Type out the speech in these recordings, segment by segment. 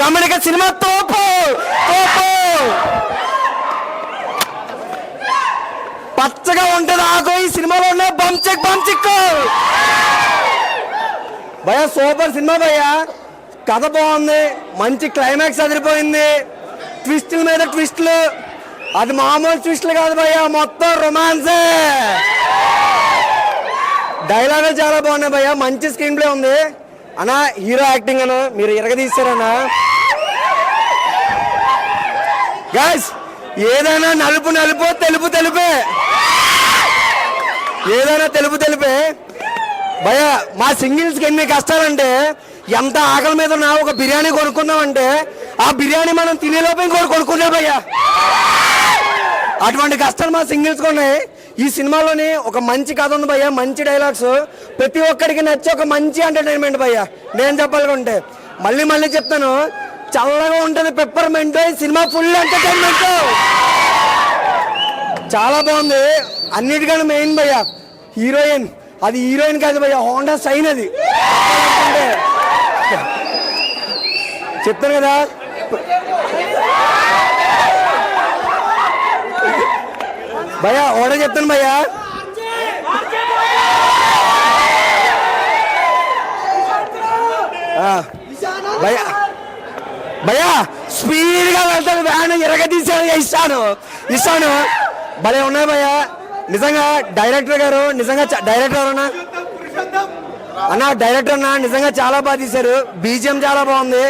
గమనిక సినిమా తోపు తోపు. పచ్చగా ఉంటుంది ఆకు. ఈ సినిమాలో ఉన్న బంచిక్ భయ సూపర్ సినిమా భయ్య. కథ బాగుంది, మంచి క్లైమాక్స్ అదిరిపోయింది, ట్విస్టుల మీద ట్విస్టులు. అది మామూలు ట్విస్టులు కాదు భయ్య, మొత్తం రొమాన్సే. డైలాగులు చాలా బాగున్నాయి భయ్య, మంచి స్క్రీన్ ప్లే ఉంది అన్నా. హీరో యాక్టింగ్ అన్న మీరు ఇరగదీస్తారన్నా. గైస్ ఏదైనా నలుపు నలుపు, తెలుపు తెలుపే. ఏదైనా తెలుపు తెలుపే భయ. మా సింగిల్స్కి ఎన్ని కష్టాలంటే, ఎంత ఆకలి మీద ఉన్నా ఒక బిర్యానీ కొనుక్కుందామంటే ఆ బిర్యానీ మనం తినేలోపు ఇంకోటి కొనుక్కున్నాం భయ్య. అటువంటి కష్టాలు మా సింగిల్స్కి ఉన్నాయి. ఈ సినిమాలోని ఒక మంచి కథ ఉంది భయ్య, మంచి డైలాగ్స్, ప్రతి ఒక్కడికి నచ్చే ఒక మంచి ఎంటర్టైన్మెంట్ భయ్య. నేను చెప్పాలనుకుంటే మళ్ళీ మళ్ళీ చెప్తాను, చల్లగా ఉంటుంది పెప్పర్మెంట్. ఈ సినిమా ఫుల్ ఎంటర్టైన్మెంట్, చాలా బాగుంది. అన్నిటికన్నా మెయిన్ భయ్య హీరోయిన్. అది హీరోయిన్ కాదు భయ్య, హోండా సైన్. అది చెప్తాను కదా. భయ్య ఓడే చెప్తాను భయ్య. భయ్య భయ్య స్పీడ్గా వెళ్తాను, వ్యాన్ ఎరగదీసాను. ఇస్తాను భలే ఉన్నాయి భయ్య. నిజంగా డైరెక్టర్ గారు, నిజంగా డైరెక్టర్ అన్న డైరెక్టర్ అన్న నిజంగా చాలా బాగా తీశారు. బీజిఎం చాలా బాగుంది,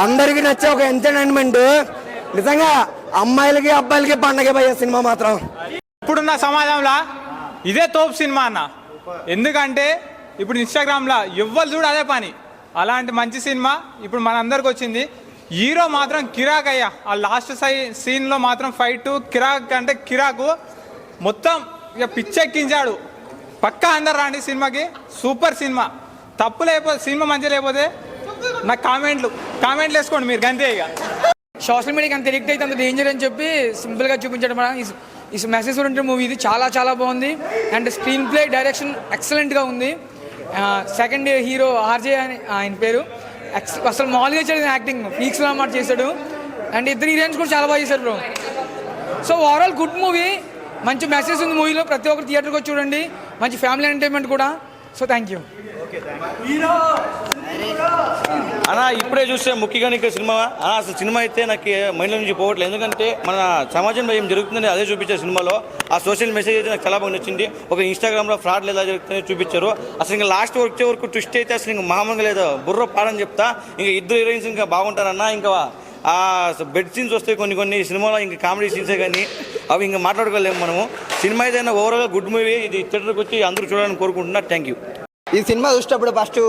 అందరికి నచ్చే ఒక ఎంటర్టైన్మెంట్. నిజంగా అమ్మాయిలకి అబ్బాయిలకి పండగ భయ్య సినిమా మాత్రం. ఇప్పుడున్న సమాజంలో ఇదే తోపు సినిమా అన్న. ఎందుకంటే ఇప్పుడు ఇన్స్టాగ్రామ్లో ఎవ్వరు చూడు అదే పని. అలాంటి మంచి సినిమా ఇప్పుడు మనందరికి వచ్చింది. హీరో మాత్రం కిరాక్ అయ్యా. ఆ లాస్ట్ సీన్లో మాత్రం ఫైట్ కిరాక్ అంటే కిరాకు, మొత్తం ఇక పిచ్చెక్కించాడు. పక్కా అందరు రాండి సినిమాకి, సూపర్ సినిమా. తప్పు లేకపోతే, సినిమా మంచిగా లేకపోతే నాకు కామెంట్లు వేసుకోండి మీరు, గంతే. ఇక సోషల్ మీడియాకి అంత ఎడిక్ట్ అయితే అంత డేంజర్ అని చెప్పి సింపుల్గా చూపించడం ఈ మెసేజ్ ఓరియంటెడ్ మూవీ ఇది. చాలా చాలా బాగుంది. అండ్ స్క్రీన్ ప్లే, డైరెక్షన్ ఎక్సలెంట్గా ఉంది. సెకండ్ హీరో ఆర్జే అని ఆయన పేరు, అసలు మామూలుగా చేసిన యాక్టింగ్ పీక్స్లో మాట చేశాడు. అండ్ ఇద్దరు హీరోయిన్స్ కూడా చాలా బాగా చేశారు bro. So overall good movie, మంచి మెసేజ్ ఉంది మూవీలో. ప్రతి ఒక్కరు థియేటర్కి వచ్చి చూడండి, మంచి ఫ్యామిలీ ఎంటర్టైన్మెంట్ కూడా. సో థ్యాంక్ యూ అన్నా. ఇప్పుడే చూస్తే ముఖ్యంగా నీకు సినిమా అసలు సినిమా అయితే నాకు మైండ్లో నుంచి పోవట్లేదు. ఎందుకంటే మన సమాజంలో ఏం జరుగుతుందని అదే చూపించారు సినిమాలో. ఆ సోషల్ మెసేజ్ అయితే నాకు చాలా బాగా నచ్చింది. ఒక ఇన్స్టాగ్రామ్లో ఫ్రాడ్లు ఎలా జరుగుతుందని చూపించారు. అసలు ఇంకా లాస్ట్ వచ్చే వరకు ట్విస్ట్ అయితే అసలు ఇంకా మామూలుగా లేదు, బుర్ర పాడని చెప్తా. ఇంకా ఇద్దరు హీరోయిన్స్ ఇంకా బాగుంటారన్నా. ఇంకా ఆ బెడ్ సీన్స్ వస్తాయి కొన్ని సినిమాలో, ఇంకా కామెడీ సీన్సే కానీ అవి ఇంకా మాట్లాడుకోలేము మనము. సినిమా ఏదైనా ఓవరాల్గా గుడ్ మూవీ. ఇది థియేటర్కి వచ్చి అందరూ చూడాలని కోరుకుంటున్నా. Thank you. ఈ సినిమా చూసేటప్పుడు ఫస్ట్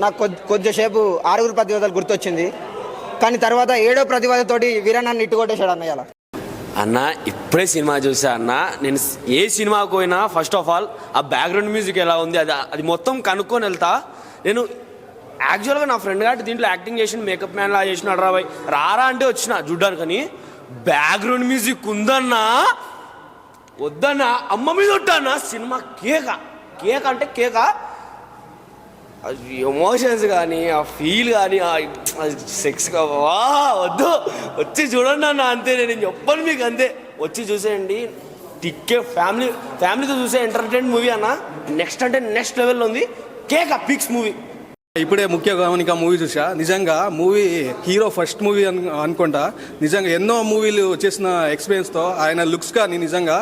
నాకు కొద్దిసేపు 6 ప్రతివాదాలు గుర్తొచ్చింది. కానీ తర్వాత 7వ ప్రతివాదతోటి వీరన్నాన్ని ఇట్టుకొట్టేశాడు అన్నయ్య. అన్న ఇప్పుడే సినిమా చూసా అన్న. నేను ఏ సినిమాకు పోయినా ఫస్ట్ ఆఫ్ ఆల్ ఆ బ్యాక్గ్రౌండ్ మ్యూజిక్ ఎలా ఉంది అది మొత్తం కనుక్కొని వెళ్తా. నేను యాక్చువల్గా నా ఫ్రెండ్ గారి దీంట్లో యాక్టింగ్ చేసిన మేకప్ మ్యాన్ లా చేసినాడు రారా అంటే వచ్చిన చూడ్డానికి. కానీ బ్యాక్గ్రౌండ్ మ్యూజిక్ ఉందన్నా, వద్దన్నా అమ్మ మీద ఉంటానా. సినిమా కేక అంటే కేక. ఎమోషన్స్ కానీ, ఆ ఫీల్ కానీ, సెక్స్ వద్దు, వచ్చి చూడండి అన్న. అంతే, నేను చెప్పను మీకు, అంతే. వచ్చి చూసేయండి. ఫ్యామిలీతో చూసే ఎంటర్టైన్మెంట్ మూవీ అన్న. నెక్స్ట్ అంటే నెక్స్ట్ లెవెల్లో ఉంది. కేక పిక్స్ మూవీ. ఇప్పుడే ముఖ్య గమనిక మూవీ చూసా. నిజంగా మూవీ హీరో ఫస్ట్ మూవీ అనుకుంటా. నిజంగా ఎన్నో మూవీలు చేసిన ఎక్స్పీరియన్స్తో ఆయన లుక్స్ కానీ, నిజంగా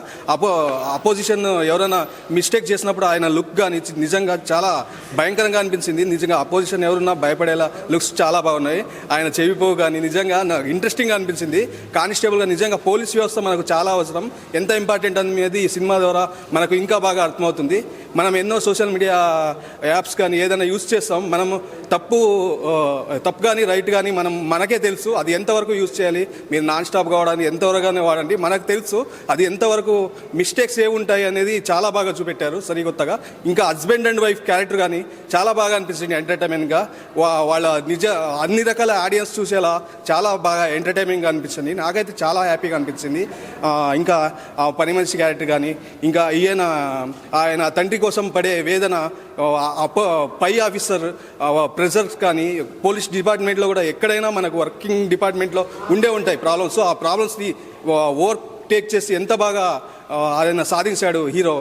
అపోజిషన్ ఎవరైనా మిస్టేక్ చేసినప్పుడు ఆయన లుక్ కానీ నిజంగా చాలా భయంకరంగా అనిపించింది. నిజంగా అపోజిషన్ ఎవరున్నా భయపడేలా లుక్స్ చాలా బాగున్నాయి. ఆయన చెవిపోవు కానీ నిజంగా నాకు ఇంట్రెస్టింగ్గా అనిపించింది. కానిస్టేబుల్గా నిజంగా పోలీస్ వ్యవస్థ మనకు చాలా అవసరం, ఎంత ఇంపార్టెంట్ అనేది ఈ సినిమా ద్వారా మనకు ఇంకా బాగా అర్థమవుతుంది. మనం ఎన్నో సోషల్ మీడియా యాప్స్ కానీ ఏదైనా యూజ్ చేస్తాం, మనం తప్పు కానీ రైట్ కానీ మనకే తెలుసు అది ఎంతవరకు యూజ్ చేయాలి. మీరు నాన్ స్టాప్ కావడానికి ఎంతవరకునే వాడండి, మనకు తెలుసు అది ఎంతవరకు మిస్టేక్స్ ఏముంటాయి అనేది చాలా బాగా చూపెట్టారు సరికొత్తగా. ఇంకా హస్బెండ్ అండ్ వైఫ్ క్యారెక్టర్ కానీ చాలా బాగా అనిపిస్తుంది ఎంటర్టైన్మెంట్గా. వాళ్ళ అన్ని రకాల ఆడియన్స్ చూసేలా చాలా బాగా ఎంటర్టైన్మెంట్గా అనిపించింది. నాకైతే చాలా హ్యాపీగా అనిపించింది. ఇంకా పని మనిషి క్యారెక్టర్ కానీ, ఇంకా ఆయన తండ్రి కోసం పడే వేదన, పై ఆఫీసర్ ప్రెషర్స్ కానీ పోలీస్ డిపార్ట్మెంట్లో కూడా ఎక్కడైనా మనకు వర్కింగ్ డిపార్ట్మెంట్లో ఉండే ఉంటాయి ప్రాబ్లమ్స్. సో ఆ ప్రాబ్లమ్స్ని ఓవర్ టేక్ చేసి ఎంత బాగా ఆయన సాధించాడు హీరో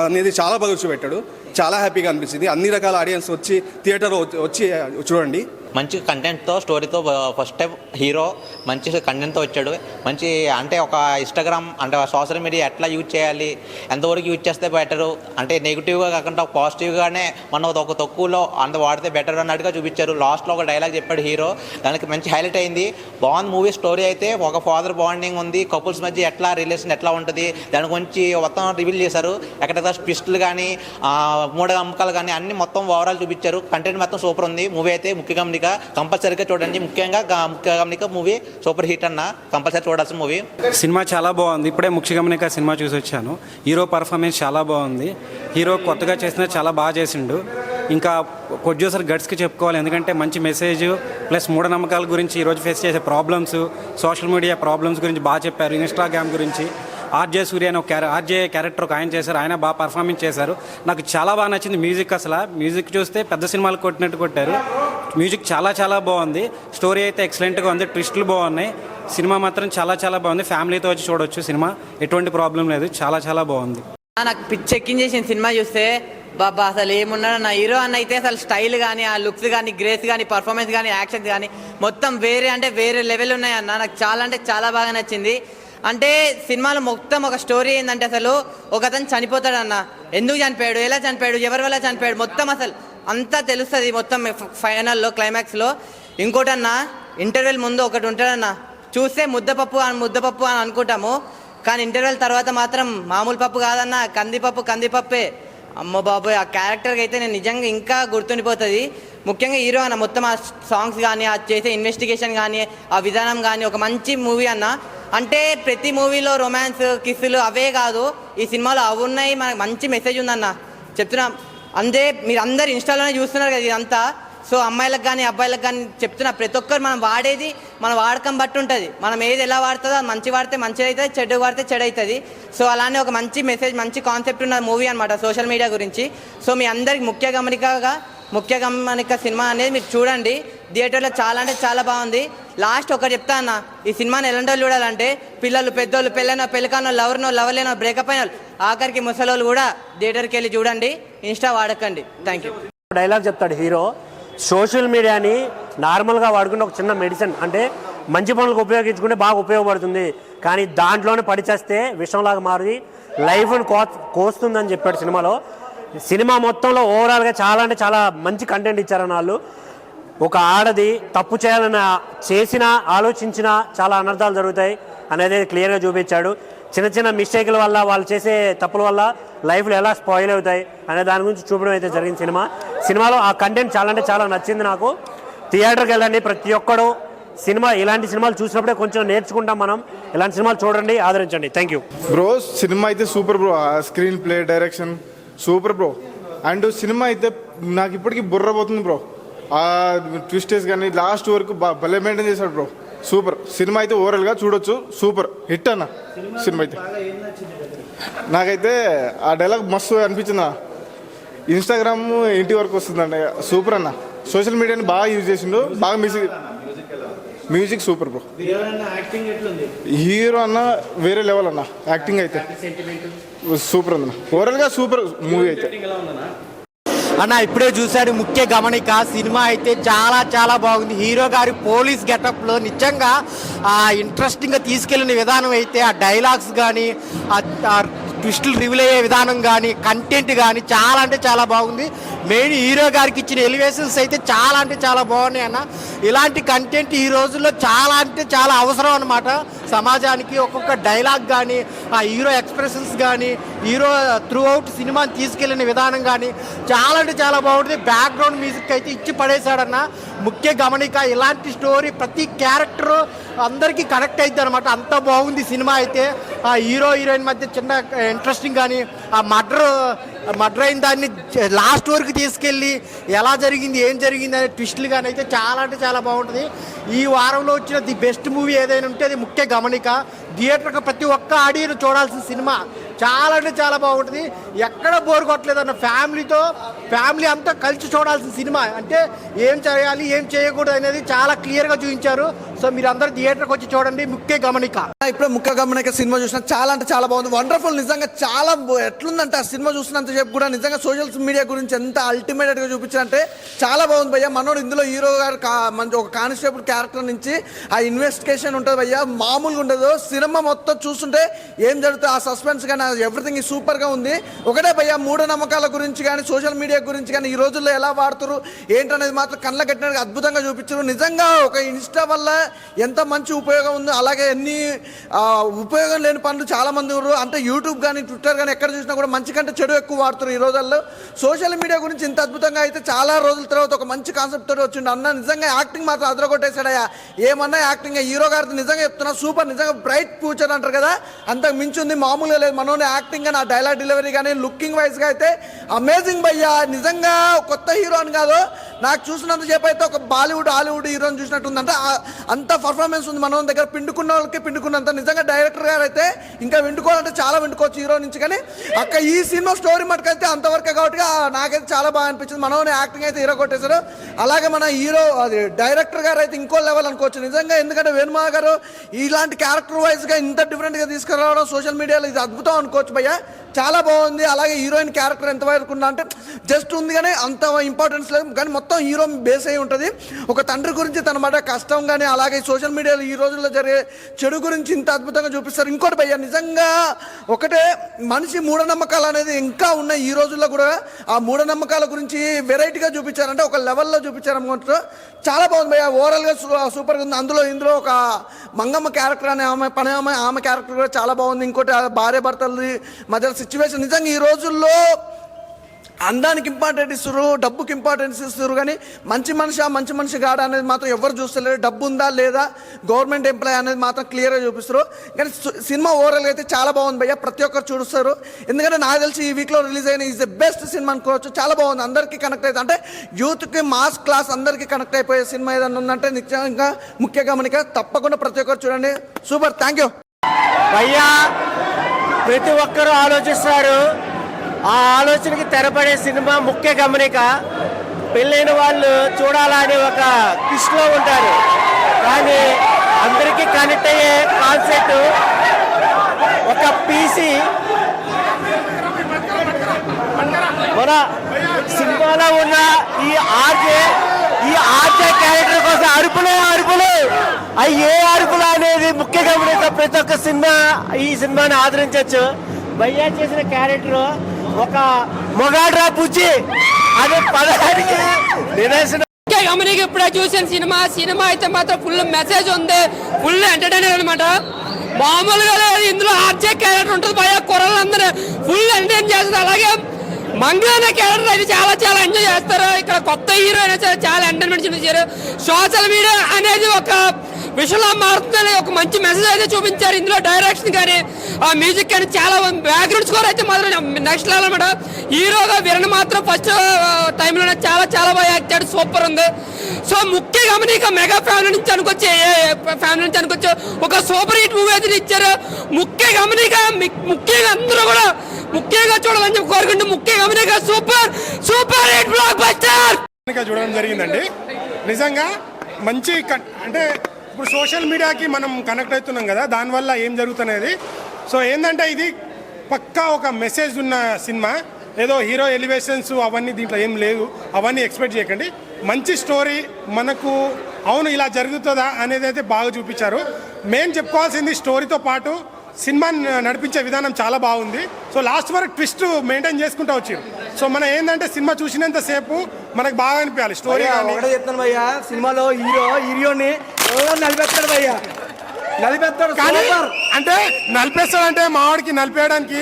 అనేది చాలా బాగా చూపెట్టాడు. చాలా హ్యాపీగా అనిపించింది. అన్ని రకాల ఆడియన్స్ వచ్చి థియేటర్ వచ్చి చూడండి. మంచి కంటెంట్తో స్టోరీతో ఫస్ట్ టైం హీరో మంచి కంటెంట్తో వచ్చాడు. మంచి అంటే ఒక ఇన్స్టాగ్రామ్ అంటే సోషల్ మీడియా ఎట్లా యూజ్ చేయాలి, ఎంతవరకు యూజ్ చేస్తే బెటరు, అంటే నెగిటివ్గా కాకుండా పాజిటివ్గానే మనం ఒక తక్కువలో అంత వాడితే బెటర్ అన్నట్టుగా చూపించారు. లాస్ట్లో ఒక డైలాగ్ చెప్పాడు హీరో, దానికి మంచి హైలైట్ అయింది. బాగుంది మూవీ. స్టోరీ అయితే ఒక ఫాదర్ బాండింగ్ ఉంది, కపుల్స్ మధ్య ఎట్లా రిలేషన్ ఎట్లా ఉంటుంది దాని గురించి మొత్తం రివీల్ చేశారు. ఎక్కడ ట్విస్టులు కానీ మూఢ నమ్మకాలు కానీ అన్ని మొత్తం ఓవరాల్ చూపించారు. కంటెంట్ మొత్తం సూపర్ ఉంది. మూవీ అయితే ముఖ్య గమనిక కంపల్సరీగా చూడండి. ముఖ్య గమనిక మూవీ సూపర్ హిట్ అన్న, కంపల్సరీ చూడాల్సిన మూవీ. సినిమా చాలా బాగుంది. ఇప్పుడే ముఖ్య గమనిక సినిమా చూసి వచ్చాను. హీరో పర్ఫార్మెన్స్ చాలా బాగుంది. హీరో కొత్తగా చేసిన చాలా బాగా చేసిండు. ఇంకా ప్రొడ్యూసర్ గట్స్కి చెప్పుకోవాలి, ఎందుకంటే మంచి మెసేజ్ ప్లస్ మూఢనమ్మకాల గురించి ఈరోజు ఫేస్ చేసే ప్రాబ్లమ్స్, సోషల్ మీడియా ప్రాబ్లమ్స్ గురించి బాగా చెప్పారు. ఇన్స్టాగ్రామ్ గురించి ఆర్జే సూర్య అని ఒక ఆర్జే క్యారెక్టర్ ఒక ఆయన చేశారు. ఆయన బాగా పర్ఫార్మెన్స్ చేశారు. నాకు చాలా బాగా నచ్చింది మ్యూజిక్. అసలు మ్యూజిక్ చూస్తే పెద్ద సినిమాలు కొట్టినట్టు కొట్టారు. మ్యూజిక్ చాలా చాలా బాగుంది. స్టోరీ అయితే ఎక్సలెంట్గా ఉంది. ట్విస్టులు బాగున్నాయి. సినిమా మాత్రం చాలా చాలా బాగుంది. ఫ్యామిలీతో వచ్చి చూడొచ్చు సినిమా. ఎటువంటి ప్రాబ్లం లేదు. చాలా చాలా బాగుంది. నాకు పిచ్చి ఎక్కించేసిన సినిమా చూస్తే బాబా అసలు ఏమున్నాడు నా హీరో అన్న అయితే అసలు స్టైల్ కానీ ఆ లుక్స్ కానీ గ్రేస్ కానీ పర్ఫార్మెన్స్ కానీ యాక్షన్ కానీ మొత్తం వేరే అంటే వేరే లెవెల్ ఉన్నాయన్న. నాకు చాలా అంటే చాలా బాగా నచ్చింది. అంటే సినిమాలో మొత్తం ఒక స్టోరీ ఏంటంటే అసలు ఒక అతను చనిపోతాడన్న, ఎందుకు చనిపోయాడు, ఎలా చనిపోయాడు, ఎవరి వల్ల చనిపోయాడు, మొత్తం అసలు అంతా తెలుస్తుంది మొత్తం ఫైనల్లో క్లైమాక్స్లో. ఇంకోటన్న ఇంటర్వెల్ ముందు ఒకటి ఉంటాడన్న, చూస్తే ముద్దపప్పు అని అనుకుంటాము, కానీ ఇంటర్వెల్ తర్వాత మాత్రం మామూలు పప్పు కాదన్న, కందిపప్పే. అమ్మ బాబోయ్, ఆ క్యారెక్టర్కి అయితే నేను నిజంగా ఇంకా గుర్తుండిపోతుంది. ముఖ్యంగా హీరో అన్న మొత్తం ఆ సాంగ్స్ కానీ ఆ చేసే ఇన్వెస్టిగేషన్ కానీ ఆ విధానం కానీ ఒక మంచి మూవీ అన్న. అంటే ప్రతి మూవీలో రొమాన్స్ కిస్సులు అవే కాదు, ఈ సినిమాలో అవి ఉన్నాయి. మనకు మంచి మెసేజ్ ఉందన్న చెప్తున్నా. అంతే మీరు అందరు ఇన్స్టాలోనే చూస్తున్నారు కదా ఇదంతా. సో అమ్మాయిలకు కానీ అబ్బాయిలకు కానీ చెప్తున్నా, ప్రతి ఒక్కరు మనం వాడేది మన వాడకం బట్టి ఉంటుంది. మనం ఏది ఎలా వాడుతుందో అది మంచి వాడితే మంచిది అవుతుంది, చెడు వాడితే చెడు అవుతుంది. సో అలానే ఒక మంచి మెసేజ్ మంచి కాన్సెప్ట్ ఉన్న మూవీ అనమాట సోషల్ మీడియా గురించి. సో మీ అందరికి ముఖ్య గమనిక సినిమా అనేది మీరు చూడండి. థియేటర్లో చాలా అంటే చాలా బాగుంది. లాస్ట్ ఒకటి చెప్తా అన్న, ఈ సినిమాని ఎలాంటి వాళ్ళు చూడాలంటే పిల్లలు, పెద్దోళ్ళు, పెళ్ళికానో, లవర్లేనో, బ్రేకప్ అయిన వాళ్ళు, ఆఖరికి ముసలోళ్ళు కూడా థియేటర్కి వెళ్ళి చూడండి. ఇన్స్టా వాడకండి. Thank you. డైలాగ్ చెప్తాడు హీరో, సోషల్ మీడియాని నార్మల్గా వాడుకుంటే ఒక చిన్న మెడిసిన్, అంటే మంచి పనులకు ఉపయోగించుకుంటే బాగా ఉపయోగపడుతుంది, కానీ దాంట్లోనే పడిచేస్తే విషంలాగా మారి లైఫ్ని కోస్తుందని చెప్పాడు సినిమాలో. సినిమా మొత్తంలో ఓవరాల్గా చాలా అంటే చాలా మంచి కంటెంట్ ఇచ్చారన్న వాళ్ళు. ఒక ఆడది తప్పు చేసినా ఆలోచించినా చాలా అనర్థాలు జరుగుతాయి అనేది క్లియర్గా చూపించాడు. చిన్న చిన్న మిస్టేక్ల వల్ల వాళ్ళు చేసే తప్పుల వల్ల లైఫ్లో ఎలా స్పాయిల్ అవుతాయి అనే దాని గురించి చూపడం అయితే జరిగింది సినిమాలో. ఆ కంటెంట్ చాలా అంటే చాలా నచ్చింది నాకు. థియేటర్కి వెళ్ళండి ప్రతి ఒక్కడు. ఇలాంటి సినిమాలు చూసినప్పుడే కొంచెం నేర్చుకుంటాం మనం. ఇలాంటి సినిమాలు చూడండి, ఆదరించండి. Thank you bro. సినిమా అయితే super bro. Screen play, direction super bro. And cinema అయితే నాకు ఇప్పటికీ బుర్రపోతుంది బ్రో. ఆ ట్విస్టెస్ కానీ లాస్ట్ వరకు భలే మెయింటైన్ చేశాడు బ్రో. సూపర్ సినిమా అయితే ఓవరాల్గా చూడొచ్చు. సూపర్ హిట్ అన్న సినిమా అయితే. నాకైతే ఆ డైలాగ్ మస్తు అనిపించింది. ఇన్స్టాగ్రామ్ ఇంటి వరకు వస్తుందండి. సూపర్ అన్న. సోషల్ మీడియాని బాగా యూజ్ చేసిండు. బాగా మ్యూజిక్ సూపర్ బ్రో. హీరో అన్న వేరే లెవెల్ అన్న. యాక్టింగ్ అయితే సూపర్ అన్న. ఓవరాల్గా సూపర్ మూవీ అయితే. అన్న ఇప్పుడే చూశాడు ముఖ్య గమనిక. సినిమా అయితే చాలా చాలా బాగుంది. హీరో గారి పోలీస్ గెటప్లో నిజంగా ఇంట్రెస్టింగ్గా తీసుకెళ్ళిన విధానం అయితే, ఆ డైలాగ్స్ కానీ ఆ ట్విస్టులు రివీల్ అయ్యే విధానం కానీ కంటెంట్ కానీ చాలా అంటే చాలా బాగుంది. మెయిన్ హీరో గారికి ఇచ్చిన ఎలివేషన్స్ అయితే చాలా అంటే చాలా బాగున్నాయి అన్న. ఇలాంటి కంటెంట్ ఈ రోజుల్లో చాలా అంటే చాలా అవసరం అన్నమాట సమాజానికి. ఒక్కొక్క డైలాగ్ కానీ ఆ హీరో ఎక్స్ప్రెషన్స్ కానీ హీరో త్రూ అవుట్ సినిమాని తీసుకెళ్లిన విధానం కానీ చాలా అంటే చాలా బాగుంటుంది. బ్యాక్గ్రౌండ్ మ్యూజిక్ అయితే ఇచ్చి పడేశాడన్న. ముఖ్య గమనిక, ఇలాంటి స్టోరీ ప్రతి క్యారెక్టరు అందరికీ కనెక్ట్ అవుతుంది అనమాట. అంత బాగుంది సినిమా అయితే. ఆ హీరో హీరోయిన్ మధ్య చిన్న ఇంట్రెస్టింగ్ కానీ ఆ మర్డర్ అయిన దాన్ని లాస్ట్ వరకు తీసుకెళ్ళి ఎలా జరిగింది ఏం జరిగింది అనే ట్విస్టులు కానీ అయితే చాలా అంటే చాలా బాగుంటుంది. ఈ వారంలో వచ్చిన ది బెస్ట్ మూవీ ఏదైనా ఉంటే అది ముఖ్య గమనిక. థియేటర్కి ప్రతి ఒక్క ఆడియన్ చూడాల్సిన సినిమా. చాలా అంటే చాలా బాగుంటుంది, ఎక్కడ బోర్ కొట్టలేదు అన్న. ఫ్యామిలీ అంతా కలిసి చూడాల్సిన సినిమా. అంటే ఏం చేయాలి ఏం చేయకూడదు అనేది చాలా క్లియర్గా చూపించారు. సో మీరు అందరూ థియేటర్కి వచ్చి చూడండి. ముఖ్య గమనిక, ఇప్పుడు ముఖ్య గమనిక సినిమా చూసిన చాలా అంటే చాలా బాగుంది, వండర్ఫుల్. నిజంగా చాలా ఎట్లుందంటే ఆ సినిమా చూసినంత చెప్పు కూడా నిజంగా సోషల్ మీడియా గురించి ఎంత అల్టిమేట్గా చూపించారంటే చాలా బాగుంది భయ్య. మనోడు ఇందులో హీరో గారు మంచి ఒక కానిస్టేబుల్ క్యారెక్టర్ నుంచి ఆ ఇన్వెస్టిగేషన్ ఉంటుంది భయ్య, మామూలుగా ఉండదు. సినిమా మొత్తం చూస్తుంటే ఏం జరుగుతుంది ఆ సస్పెన్స్ కానీ ఎవ్రీథింగ్ సూపర్గా ఉంది. ఒకటే భయ్య, మూఢనమ్మకాల గురించి కానీ సోషల్ మీడియా గురించి కానీ ఈ రోజుల్లో ఎలా వాడుతారు ఏంటనేది మాత్రం కళ్ళ కట్టినట్టుగా అద్భుతంగా చూపించారు. నిజంగా ఒక ఇన్స్టా వల్ల ఎంత మంచి ఉపయోగం ఉందో అలాగే ఎన్ని ఉపయోగం లేని పనులు చాలా మంది ఉన్నారు. అంటే యూట్యూబ్ కానీ ట్విట్టర్ కానీ ఎక్కడ చూసినా కూడా మంచి కంటే చెడు ఎక్కువ వాడుతారు ఈ రోజుల్లో. సోషల్ మీడియా గురించి ఇంత అద్భుతంగా అయితే చాలా రోజుల తర్వాత ఒక మంచి కాన్సెప్ట్ తోటి వచ్చిండు అన్న. నిజంగా యాక్టింగ్ మాత్రం అదరగొట్టేశాడయ్యా. ఏమన్నా యాక్టింగ్ హీరో గారితో నిజంగా చెప్తున్నా సూపర్. నిజంగా బ్రైట్ ఫ్యూచర్ అంటారు కదా, అంతకు మించి ఉంది, మామూలుగా లేదు. మనోని యాక్టింగ్ కానీ ఆ డైలాగ్ డెలివరీ కానీ లుకింగ్ వైజ్గా అయితే అమేజింగ్ భయ్యా. నిజంగా కొత్త హీరో అని కాదు, నాకు చూసినంత సేపు అయితే ఒక బాలీవుడ్ హాలీవుడ్ హీరోని చూసినట్టుంది. అంటే అంత పర్ఫార్మెన్స్ ఉంది మన దగ్గర. పిండుకున్న వాళ్ళకి పిండుకున్నంత. నిజంగా డైరెక్టర్ గారు అయితే ఇంకా వింటుకోవాలంటే చాలా వింటుకోవచ్చు హీరో నుంచి. కానీ ఈ సినిమా స్టోరీ మటుకైతే అంతవరకే కాబట్టి నాకైతే చాలా బాగా అనిపించింది. మనోని యాక్టింగ్ అయితే హీరో కొట్టేశారు. అలాగే మన హీరో అది డైరెక్టర్ గారు అయితే ఇంకో లెవెల్ అనుకోవచ్చు నిజంగా. ఎందుకంటే వేణుమా గారు ఇలాంటి క్యారెక్టర్ వైజ్గా ఇంత డిఫరెంట్గా తీసుకురావడం సోషల్ మీడియాలో ఇది అద్భుతం అనుకోవచ్చు భయ్య. చాలా బాగుంది. అలాగే హీరోయిన్ క్యారెక్టర్ ఎంతవరకు ఉన్నా అంటే జస్ట్ ఉంది కానీ అంత ఇంపార్టెన్స్ లేదు. కానీ మొత్తం హీరో బేస్ అయి ఉంటుంది. ఒక తండ్రి గురించి తన మాట కష్టం కానీ అలాగే సోషల్ మీడియాలో ఈ రోజుల్లో జరిగే చెడు గురించి ఇంత అద్భుతంగా చూపిస్తారు. ఇంకోటి భయ్య, నిజంగా ఒకటే మనిషి మూఢనమ్మకాలు అనేది ఇంకా ఉన్నాయి ఈ రోజుల్లో కూడా. ఆ మూఢనమ్మకాల గురించి వెరైటీగా చూపించారంటే ఒక లెవెల్లో చూపించారనుకుంటారు. చాలా బాగుంది భయ్య. ఓవరాల్గా సూపర్గా ఉంది. ఇందులో ఒక మంగమ్మ క్యారెక్టర్ అనే ఆమె క్యారెక్టర్ కూడా చాలా బాగుంది. ఇంకోటి భార్య భర్తలది మధ్య సిచ్యువేషన్. నిజంగా ఈ రోజుల్లో అందానికి ఇంపార్టెంట్ ఇస్తారు, డబ్బుకి ఇంపార్టెన్స్ ఇస్తారు. కానీ మంచి మనిషి గాడ అనేది మాత్రం ఎవరు చూస్తలేరు. డబ్బు ఉందా లేదా, గవర్నమెంట్ ఎంప్లాయ్ అనేది మాత్రం క్లియర్గా చూపిస్తారు. కానీ సినిమా ఓవరాల్గా అయితే చాలా బాగుంది భయ్య. ప్రతి ఒక్కరు చూస్తారు. ఎందుకంటే నాకు తెలిసి ఈ వీక్లో రిలీజ్ అయిన ఈజ్ ద బెస్ట్ సినిమా అనుకోవచ్చు. చాలా బాగుంది. అందరికీ కనెక్ట్ అవుతుంది. అంటే యూత్కి మాస్ క్లాస్ అందరికీ కనెక్ట్ అయిపోయే సినిమా ఏదన్నా ఉందంటే నిజంగా ముఖ్య గమనిక. తప్పకుండా ప్రతి ఒక్కరు చూడండి. సూపర్, థ్యాంక్ యూ భయ్యా. ప్రతి ఒక్కరూ ఆలోచిస్తారు, ఆ ఆలోచనకి తెరపడే సినిమా ముఖ్య గమనిక. పెళ్ళైన వాళ్ళు చూడాలని ఒక కిష్లో ఉంటారు, కానీ అందరికీ కనెక్ట్ అయ్యే కాన్సెప్ట్ ఒక పీసీ. మన సినిమాలో ఉన్న ఈ ఆర్జే క్యారెక్టర్ కోసం అరుపులు అవి ఏ అరుపులు అనేది ముఖ్య గమనిక. ప్రతి ఒక్క ఈ సినిమాని ఆదరించవచ్చు. భయ్యా చేసిన క్యారెక్టర్ ఒక మొగాడ్రా పుచ్చి అనే పదానికి నిదర్శనం. గమనిక ఇప్పుడే చూసిన సినిమా అయితే మాత్రం ఫుల్ మెసేజ్ ఉంది, ఫుల్ ఎంటర్టైనర్ అనమాట. మామూలుగా లేదు. ఇందులో ఆర్జే క్యారెక్టర్ ఉంటుంది భయ్యా. కుర్రలందరూ ఫుల్ ఎంటర్టైన్ చేస్తారు. అలాగే మంగ అనే క్యారెక్టర్ అయితే చాలా ఎంజాయ్ చేస్తారు. ఇక్కడ కొత్త హీరో అయినా సరే చాలా ఎంటర్టైన్మెంట్ చూపించారు. సోషల్ మీడియా అనేది ఒక విషయంలో మారుతుందని ఒక మంచి మెసేజ్ అయితే చూపించారు. ఇందులో డైరెక్షన్ కానీ ఆ మ్యూజిక్ కానీ చాలా బ్యాక్గ్రౌండ్ స్కోర్ అయితే మాత్రం నెక్స్ట్ లెవెల్ అనమాట. హీరోగా వీరణ మాత్రం ఫస్ట్ టైంలోనే చాలా బాగా యాక్ట్ చేయడం సూపర్ ఉంది. సో ముఖ్య గమనిక మెగా ఫ్యామిలీ నుంచి అనుకోవచ్చు ఒక సూపర్ హిట్ మూవీ అయితే ఇచ్చారు. ముఖ్య గమనిక ముఖ్యంగా అందరూ కూడా ముఖ్యంగా చూడాలని చెప్పి కోరుకుంటూ ముఖ్య గమనిక సూపర్ హిట్ బ్లాక్ బస్టర్ చూడడం జరిగిందండి. నిజంగా మంచి అంటే ఇప్పుడు సోషల్ మీడియాకి మనం కనెక్ట్ అవుతున్నాం కదా, దానివల్ల ఏం జరుగుతున్నది. సో ఏంటంటే ఇది పక్కా ఒక మెసేజ్ ఉన్న సినిమా. ఏదో హీరో ఎలివేషన్స్ అవన్నీ దీంట్లో ఏం లేదు, అవన్నీ ఎక్స్పెక్ట్ చేయకండి. మంచి స్టోరీ, మనకు అవును ఇలా జరుగుతుందా అనేది అయితే బాగా చూపించారు. మెయిన్ చెప్పుకోవాల్సింది స్టోరీతో పాటు సినిమా నడిపించే విధానం చాలా బాగుంది. సో లాస్ట్ వరకు ట్విస్ట్ మెయింటైన్ చేసుకుంటూ వచ్చారు. సో మనం ఏంటంటే సినిమా చూసినంతసేపు మనకు బాగా అనిపించాలి స్టోరీ. ఒకటే చెప్తాను భయ్యా, సినిమాలో హీరోని నలిపేస్తాడు భయ్యా, నలిపేస్తాడు. అంటే నలిపేస్తాడంటే మావాడికి నలిపేయడానికి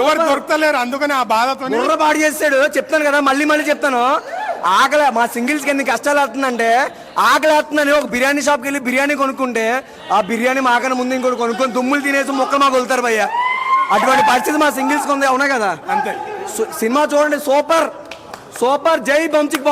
ఎవరు దొరుకుతలేరు, అందుకని ఆ బాధతో పాడు చేస్తాడు. చెప్తాను కదా, మళ్ళీ చెప్తాను. ఆకలి మా సింగిల్స్కి ఎన్ని కష్టాలు అవుతుందంటే, ఆకలి అవుతుందని ఒక బిర్యానీ షాప్కి వెళ్ళి బిర్యానీ కొనుక్కుంటే ఆ బిర్యానీ మాకన్నా ముందు ఇంకోటి కొనుక్కొని దుమ్ములు తినేసి మొక్కలు మాకు వెళ్తారు భయ్య. అటువంటి పరిస్థితి మా సింగిల్స్కి ఉంది. అవునా కదా? అంతే. సినిమా చూడండి, సూపర్. జై బంచిక్